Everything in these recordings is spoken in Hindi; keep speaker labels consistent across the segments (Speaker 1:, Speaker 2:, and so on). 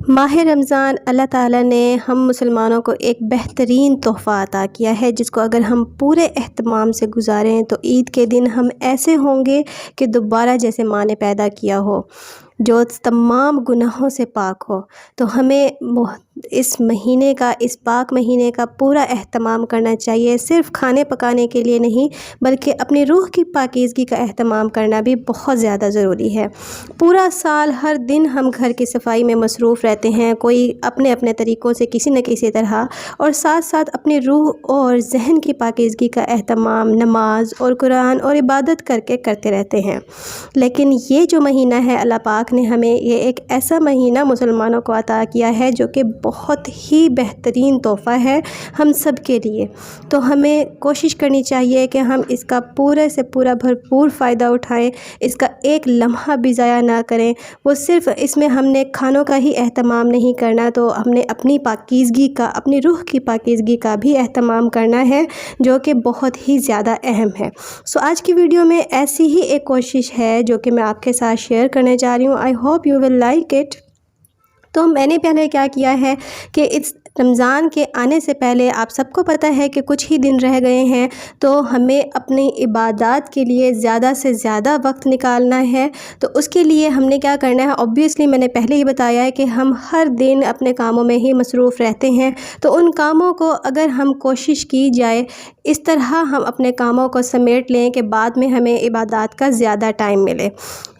Speaker 1: माह रमज़ान अल्लाह ताला ने हम मुसलमानों को एक बेहतरीन तोहफ़ा अता किया है, जिसको अगर हम पूरे एहतमाम से गुज़ारें तो ईद के दिन हम ऐसे होंगे कि दोबारा जैसे माँ ने पैदा किया हो, जो तमाम गुनाहों से पाक हो। तो हमें इस महीने का, इस पाक महीने का पूरा एहतमाम करना चाहिए, सिर्फ़ खाने पकाने के लिए नहीं बल्कि अपनी रूह की पाकीज़गी का एहतमाम करना भी बहुत ज़्यादा ज़रूरी है। पूरा साल हर दिन हम घर की सफाई में मसरूफ़ रहते हैं, कोई अपने अपने तरीक़ों से किसी न किसी तरह, और साथ साथ अपनी रूह और जहन की पाकीज़गी का एहतमाम नमाज और कुरान और इबादत करते रहते हैं। लेकिन ये जो महीना है, अल्लाह पाक ने हमें ये एक ऐसा महीना मुसलमानों को अता किया है जो कि बहुत ही बेहतरीन तोहफ़ा है हम सब के लिए। तो हमें कोशिश करनी चाहिए कि हम इसका पूरे से पूरा भरपूर फ़ायदा उठाएं, इसका एक लम्हा भी ज़ाया ना करें। वो सिर्फ़ इसमें हमने खानों का ही एहतमाम नहीं करना, तो हमने अपनी पाकीज़गी का, अपनी रूह की पाकीज़गी का भी एहतमाम करना है, जो कि बहुत ही ज़्यादा अहम है। सो आज की वीडियो में ऐसी ही एक कोशिश है जो कि मैं आपके साथ शेयर करने जा रही हूँ। I hope you will like it. तो मैंने पहले क्या किया है कि इस रमज़ान के आने से पहले, आप सबको पता है कि कुछ ही दिन रह गए हैं, तो हमें अपनी इबादत के लिए ज़्यादा से ज़्यादा वक्त निकालना है। तो उसके लिए हमने क्या करना है, ऑब्वियसली मैंने पहले ही बताया है कि हम हर दिन अपने कामों में ही मसरूफ़ रहते हैं। तो उन कामों को अगर हम कोशिश की जाए, इस तरह हम अपने कामों को समेट लें कि बाद में हमें इबादत का ज़्यादा टाइम मिले।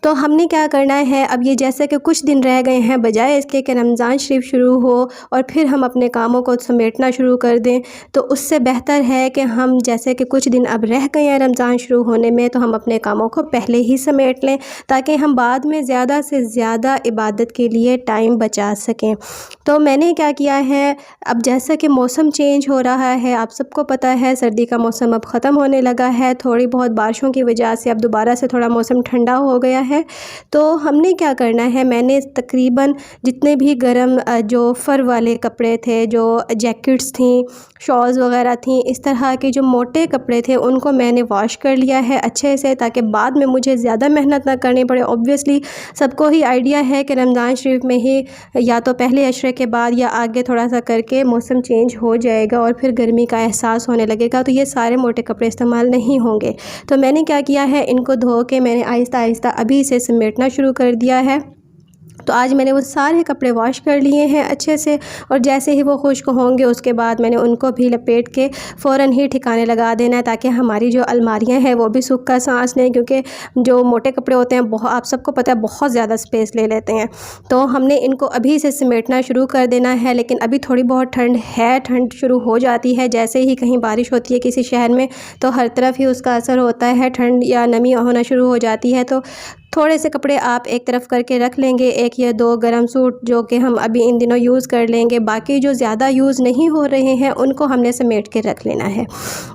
Speaker 1: तो हमने क्या करना है, अब ये जैसे कि कुछ दिन रह गए हैं, बजाय इसके कि रमज़ान शरीफ शुरू हो और फिर हम अपने कामों को समेटना शुरू कर दें, तो उससे बेहतर है कि हम, जैसे कि कुछ दिन अब रह गए हैं रमज़ान शुरू होने में, तो हम अपने कामों को पहले ही समेट लें ताकि हम बाद में ज़्यादा से ज़्यादा इबादत के लिए टाइम बचा सकें। तो मैंने क्या किया है, अब जैसा कि मौसम चेंज हो रहा है, आप सबको पता है सर्दी का मौसम अब ख़त्म होने लगा है, थोड़ी बहुत बारिशों की वजह से अब दोबारा से थोड़ा मौसम ठंडा हो गया है। तो हमने क्या करना है, मैंने तकरीबन जितने भी गर्म जो फ़र वाले कपड़े थे, जो जैकेट्स थी, शॉल्स वग़ैरह थी, इस तरह के जो मोटे कपड़े थे, उनको मैंने वॉश कर लिया है अच्छे से, ताकि बाद में मुझे ज़्यादा मेहनत ना करनी पड़े। ऑब्वियसली सबको ही आइडिया है कि रमज़ान शरीफ में ही या तो पहले अशरे के बाद या आगे थोड़ा सा करके मौसम चेंज हो जाएगा और फिर गर्मी का एहसास होने लगेगा, तो ये सारे मोटे कपड़े इस्तेमाल नहीं होंगे। तो मैंने क्या किया है, इनको धो के मैंने आहिस्ता आहिस्ता अभी से समेटना शुरू कर दिया है। तो आज मैंने वो सारे कपड़े वॉश कर लिए हैं अच्छे से, और जैसे ही वो खुश्क होंगे उसके बाद मैंने उनको भी लपेट के फ़ौरन ही ठिकाने लगा देना है, ताकि हमारी जो अलमारियां हैं वो भी सुख का सांस लें, क्योंकि जो मोटे कपड़े होते हैं बहुत, आप सबको पता है, बहुत ज़्यादा स्पेस ले लेते हैं। तो हमने इनको अभी से समेटना शुरू कर देना है। लेकिन अभी थोड़ी बहुत ठंड है, ठंड शुरू हो जाती है जैसे ही कहीं बारिश होती है किसी शहर में, तो हर तरफ ही उसका असर होता है, ठंड या नमी होना शुरू हो जाती है। तो थोड़े से कपड़े आप एक तरफ करके रख लेंगे, एक या दो गर्म सूट जो कि हम अभी इन दिनों यूज़ कर लेंगे, बाकी जो ज़्यादा यूज़ नहीं हो रहे हैं उनको हमने समेट के रख लेना है।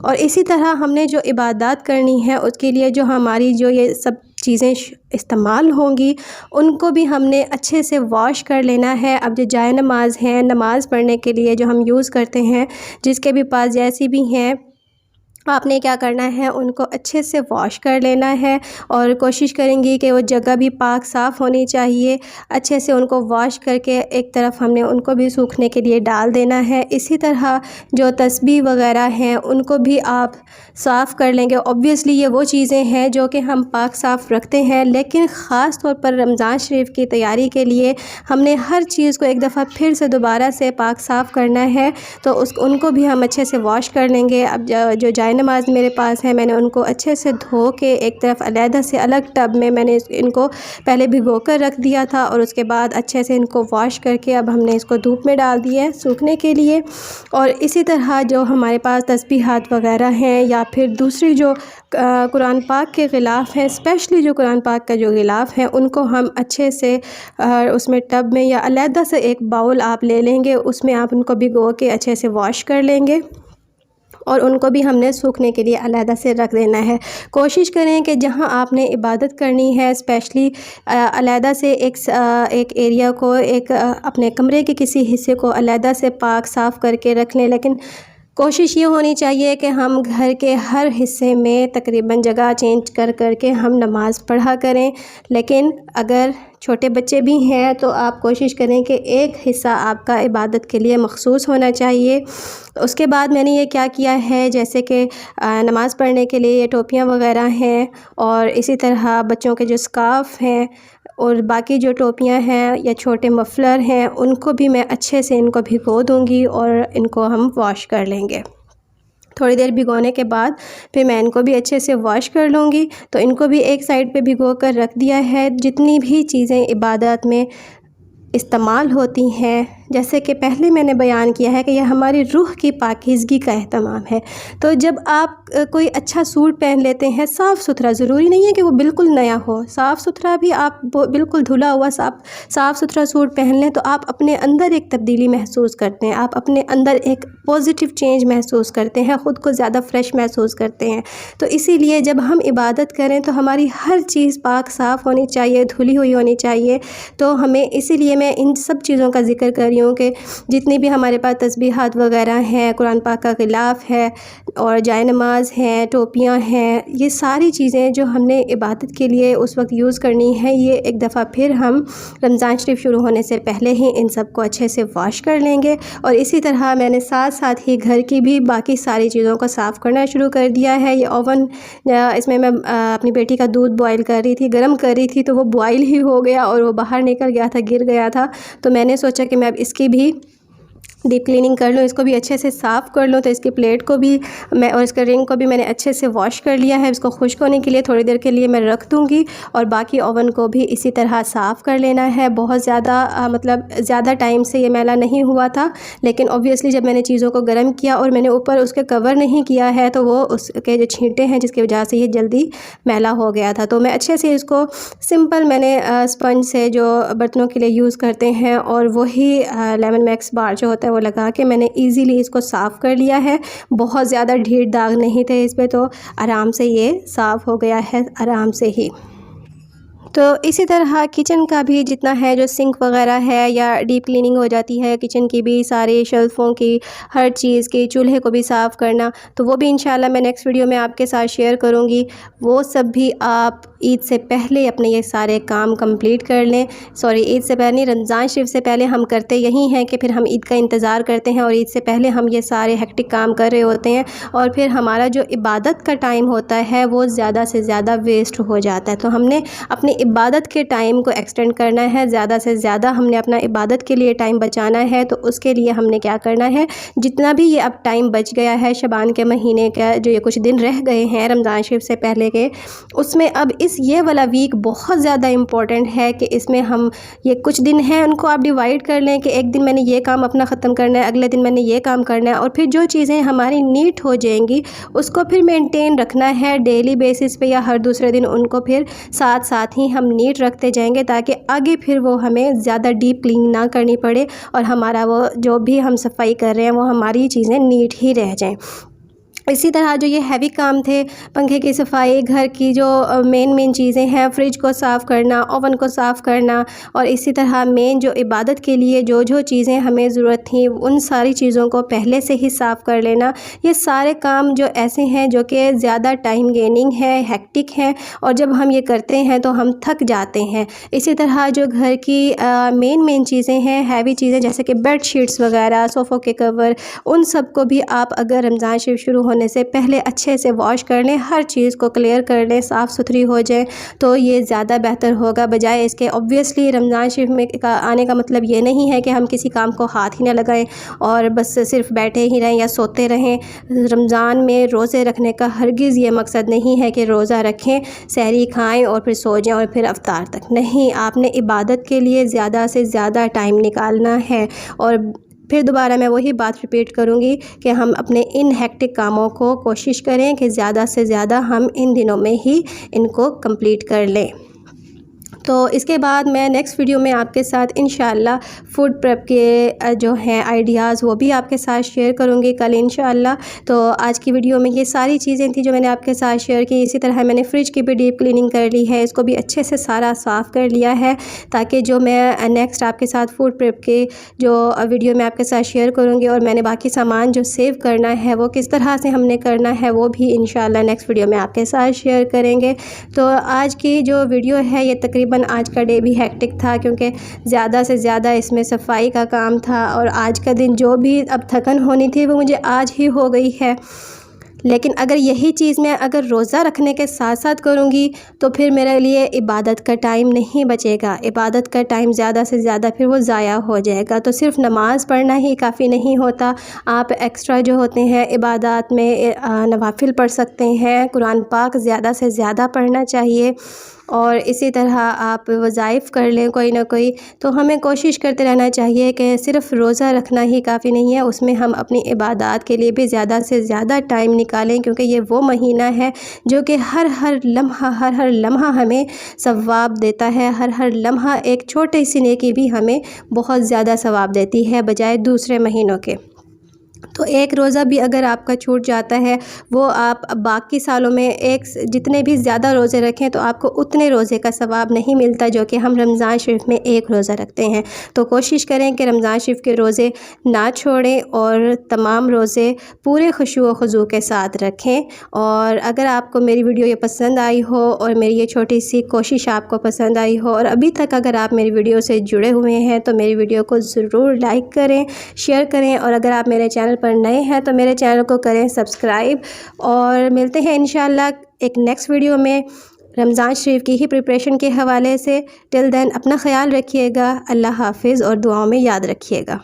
Speaker 1: और इसी तरह हमने जो इबादत करनी है उसके लिए जो हमारी जो ये सब चीज़ें इस्तेमाल होंगी, उनको भी हमने अच्छे से वॉश कर लेना है। अब जो जाए नमाज़ हैं, नमाज़ पढ़ने के लिए जो हम यूज़ करते हैं, जिसके भी पास जैसी भी हैं, आपने क्या करना है, उनको अच्छे से वॉश कर लेना है, और कोशिश करेंगी कि वो जगह भी पाक साफ़ होनी चाहिए। अच्छे से उनको वॉश करके एक तरफ हमने उनको भी सूखने के लिए डाल देना है। इसी तरह जो तस्बीह वग़ैरह हैं उनको भी आप साफ़ कर लेंगे। ऑब्वियसली ये वो चीज़ें हैं जो कि हम पाक साफ़ रखते हैं, लेकिन ख़ास तौर पर रमज़ान शरीफ की तैयारी के लिए हमने हर चीज़ को एक दफ़ा फिर से दोबारा से पाक साफ़ करना है, तो उनको भी हम अच्छे से वॉश कर लेंगे। अब जो जाए नमाज़ मेरे पास है, मैंने उनको अच्छे से धो के एक तरफ अलहदा से अलग टब में मैंने इनको पहले भिगो कर रख दिया था, और उसके बाद अच्छे से इनको वॉश करके अब हमने इसको धूप में डाल दिया है सूखने के लिए। और इसी तरह जो हमारे पास तस्बीहात वग़ैरह हैं, या फिर दूसरी जो कुरान पाक के ग़िलाफ़ हैं, स्पेशली जो कुरान पाक का जो ग़िलाफ़ है, उनको हम अच्छे से उसमें टब में या अलहदा से एक बाउल आप ले लेंगे, उसमें आप उनको भिगो के अच्छे से वॉश कर लेंगे, और उनको भी हमने सूखने के लिए अलहदा से रख देना है। कोशिश करें कि जहाँ आपने इबादत करनी है, स्पेशली अलहदा से एक एरिया को, एक अपने कमरे के किसी हिस्से को अलहदा से पाक साफ़ करके रख लें। लेकिन कोशिश ये होनी चाहिए कि हम घर के हर हिस्से में तकरीबन जगह चेंज कर के हम नमाज़ पढ़ा करें। लेकिन अगर छोटे बच्चे भी हैं तो आप कोशिश करें कि एक हिस्सा आपका इबादत के लिए मख़सूस होना चाहिए। उसके बाद मैंने ये क्या किया है, जैसे कि नमाज़ पढ़ने के लिए ये टोपियाँ वग़ैरह हैं, और इसी तरह बच्चों के जो स्कार्फ़ हैं और बाकी जो टोपियाँ हैं या छोटे मफ़लर हैं, उनको भी मैं अच्छे से इनको भिगो दूँगी और इनको हम वॉश कर लेंगे। थोड़ी देर भिगोने के बाद फिर मैं इनको भी अच्छे से वॉश कर लूँगी। तो इनको भी एक साइड पे भिगो कर रख दिया है। जितनी भी चीज़ें इबादत में इस्तेमाल होती हैं, जैसे कि पहले मैंने बयान किया है कि यह हमारी रूह की पाकीज़गी का एहतमाम है। तो जब आप कोई अच्छा सूट पहन लेते हैं साफ़ सुथरा, ज़रूरी नहीं है कि वो बिल्कुल नया हो, साफ़ सुथरा भी आप बिल्कुल धुला हुआ साफ़ सुथरा सूट पहन लें तो आप अपने अंदर एक तब्दीली महसूस करते हैं, आप अपने अंदर एक पॉजिटिव चेंज महसूस करते हैं, ख़ुद को ज़्यादा फ्रेश महसूस करते हैं। तो इसीलिए जब हम इबादत करें तो हमारी हर चीज़ पाक साफ़ होनी चाहिए, धुली हुई होनी चाहिए। तो हमें इसीलिए मैं इन सब चीज़ों का ज़िक्र कर रही हूँ कि जितनी भी हमारे पास तस्बीहात वग़ैरह हैं, कुरान पाक का ग़िलाफ़ है और जाए नमाज़ हैं, टोपियाँ हैं, ये सारी चीज़ें जो हमने इबादत के लिए उस वक्त यूज़ करनी है, ये एक दफ़ा फिर हम रमज़ान शरीफ शुरू होने से पहले ही इन सब को अच्छे से वॉश कर लेंगे। और इसी तरह मैंने साथ साथ ही घर की भी बाकी सारी चीज़ों को साफ़ करना शुरू कर दिया है। ये ओवन, इसमें मैं अपनी बेटी का दूध बॉयल कर रही थी, गर्म कर रही थी, तो वो बॉयल ही हो गया और वो बाहर निकल गया था, गिर गया था। तो मैंने सोचा कि मैं अब इसकी भी डीप क्लीनिंग कर लूँ, इसको भी अच्छे से साफ़ कर लूँ। तो इसकी प्लेट को भी मैं और इसका रिंग को भी मैंने अच्छे से वॉश कर लिया है। इसको खुश्क होने के लिए थोड़ी देर के लिए मैं रख दूँगी और बाकी ओवन को भी इसी तरह साफ़ कर लेना है। बहुत ज़्यादा मतलब ज़्यादा टाइम से ये मैला नहीं हुआ था, लेकिन ऑब्वियसली जब मैंने चीज़ों को गर्म किया और मैंने ऊपर उसके कवर नहीं किया है तो वो उसके जो छींटे हैं जिसकी वजह से ये जल्दी मैला हो गया था। तो मैं अच्छे से इसको सिंपल मैंने स्पंज से जो बर्तनों के लिए यूज़ करते हैं और वही लेमन मैक्स बार जो होता है वो लगा के मैंने इजीली इसको साफ़ कर लिया है। बहुत ज़्यादा ढेर दाग नहीं थे इस पे, तो आराम से ये साफ़ हो गया है आराम से ही। तो इसी तरह किचन का भी जितना है, जो सिंक वगैरह है या डीप क्लीनिंग हो जाती है किचन की भी, सारे शेल्फ़ों की, हर चीज़ की, चूल्हे को भी साफ़ करना, तो वो भी इंशाल्लाह मैं नेक्स्ट वीडियो में आपके साथ शेयर करूँगी। वो सब भी आप ईद से पहले अपने ये सारे काम कंप्लीट कर लें। सॉरी, ईद से पहले, रमज़ान शरीफ से पहले हम करते यही हैं कि फिर हम ईद का इंतज़ार करते हैं और ईद से पहले हम ये सारे हेक्टिक काम कर रहे होते हैं और फिर हमारा जो इबादत का टाइम होता है वो ज़्यादा से ज़्यादा वेस्ट हो जाता है। तो हमने अपनी इबादत के टाइम को एक्सटेंड करना है, ज़्यादा से ज़्यादा हमने अपना इबादत के लिए टाइम बचाना है। तो उसके लिए हमने क्या करना है, जितना भी ये अब टाइम बच गया है शबान के महीने का, जो ये कुछ दिन रह गए हैं रमज़ान शरीफ से पहले के, उसमें अब ये वाला वीक बहुत ज़्यादा इम्पॉर्टेंट है कि इसमें हम ये कुछ दिन हैं उनको आप डिवाइड कर लें कि एक दिन मैंने ये काम अपना ख़त्म करना है, अगले दिन मैंने ये काम करना है, और फिर जो चीज़ें हमारी नीट हो जाएंगी उसको फिर मेंटेन रखना है डेली बेसिस पे या हर दूसरे दिन, उनको फिर साथ साथ ही हम नीट रखते जाएंगे ताकि आगे फिर वो हमें ज़्यादा डीप क्लीनिंग ना करनी पड़े और हमारा वो जो भी हम सफाई कर रहे हैं वो हमारी चीज़ें नीट ही रह जाएं। इसी तरह जो ये हैवी काम थे, पंखे की सफाई, घर की जो मेन चीज़ें हैं, फ्रिज को साफ़ करना, ओवन को साफ़ करना, और इसी तरह मेन जो इबादत के लिए जो चीज़ें हमें ज़रूरत थी उन सारी चीज़ों को पहले से ही साफ़ कर लेना, ये सारे काम जो ऐसे हैं जो कि ज़्यादा टाइम गेनिंग है, हेक्टिक हैं, और जब हम ये करते हैं तो हम थक जाते हैं। इसी तरह जो घर की मेन चीज़ें हैं, हैवी चीज़ें जैसे कि बेड शीट्स वगैरह, सोफ़ों के कवर, उन सब को भी आप अगर रमज़ान शरीफ शुरू होने से पहले अच्छे से वॉश कर लें, हर चीज़ को क्लियर कर लें, साफ़ सुथरी हो जाए, तो ये ज़्यादा बेहतर होगा बजाय इसके। ऑब्वियसली रमज़ान शरीफ में आने का मतलब ये नहीं है कि हम किसी काम को हाथ ही ना लगाएं और बस सिर्फ बैठे ही रहें या सोते रहें। रमज़ान में रोज़े रखने का हरगिज़ ये मकसद नहीं है कि रोज़ा रखें, सहरी खाएं और फिर सो जाएं और फिर अफ्तार तक नहीं। आपने इबादत के लिए ज़्यादा से ज़्यादा टाइम निकालना है। और फिर दोबारा मैं वही बात रिपीट करूँगी कि हम अपने इन हेक्टिक कामों को कोशिश करें कि ज़्यादा से ज़्यादा हम इन दिनों में ही इनको कंप्लीट कर लें। तो इसके बाद मैं नेक्स्ट वीडियो में आपके साथ इंशाअल्लाह फ़ूड प्रेप के जो हैं आइडियाज़ वो भी आपके साथ शेयर करूँगी कल इंशाअल्लाह। तो आज की वीडियो में ये सारी चीज़ें थी जो मैंने आपके साथ शेयर की। इसी तरह मैंने फ़्रिज की भी डीप क्लीनिंग कर ली है, इसको भी अच्छे से सारा साफ़ कर लिया है, ताकि जो मैं नेक्स्ट आपके साथ फ़ूड प्रेप के जो वीडियो मैं आपके साथ शेयर करूँगी और मैंने बाकी सामान जो सेव करना है वो किस तरह से हमने करना है वो भी इंशाअल्लाह नेक्स्ट वीडियो में आपके साथ शेयर करेंगे। तो आज की जो वीडियो है ये तकरीबन आज का डे भी हेक्टिक था, क्योंकि ज़्यादा से ज़्यादा इसमें सफाई का काम था और आज का दिन जो भी अब थकन होनी थी वो मुझे आज ही हो गई है। लेकिन अगर यही चीज़ मैं अगर रोज़ा रखने के साथ साथ करूँगी तो फिर मेरे लिए इबादत का टाइम नहीं बचेगा, इबादत का टाइम ज़्यादा से ज़्यादा फिर वो ज़ाया हो जाएगा। तो सिर्फ नमाज़ पढ़ना ही काफ़ी नहीं होता, आप एक्स्ट्रा जो होते हैं इबादत में नवाफिल पढ़ सकते हैं, कुरान पाक ज़्यादा से ज़्यादा पढ़ना चाहिए और इसी तरह आप वज़ाइफ़ कर लें कोई ना कोई। तो हमें कोशिश करते रहना चाहिए कि सिर्फ़ रोज़ा रखना ही काफ़ी नहीं है, उसमें हम अपनी इबादत के लिए भी ज़्यादा से ज़्यादा टाइम निकालें, क्योंकि ये वो महीना है जो कि हर हर लम्हा हमें सवाब देता है, हर लम्हा एक छोटी सी नेकी भी हमें बहुत ज़्यादा सवाब देती है बजाय दूसरे महीनों के। तो एक रोज़ा भी अगर आपका छूट जाता है वो आप बाकी सालों में जितने भी ज़्यादा रोज़े रखें तो आपको उतने रोज़े का सवाब नहीं मिलता जो कि हम रमज़ान शरीफ में एक रोज़ा रखते हैं। तो कोशिश करें कि रमज़ान शरीफ के रोज़े ना छोड़ें और तमाम रोज़े पूरे खुशू व खुज़ू के साथ रखें। और अगर आपको मेरी वीडियो ये पसंद आई हो और मेरी ये छोटी सी कोशिश आपको पसंद आई हो और अभी तक अगर आप मेरी वीडियो से जुड़े हुए हैं तो मेरी वीडियो को ज़रूर लाइक करें, शेयर करें और अगर आप मेरे चैनल पर नए हैं तो मेरे चैनल को करें सब्सक्राइब। और मिलते हैं इंशाअल्लाह एक नेक्स्ट वीडियो में रमज़ान शरीफ की ही प्रिपरेशन के हवाले से। टिल देन अपना ख्याल रखिएगा, अल्लाह हाफिज़ और दुआओं में याद रखिएगा।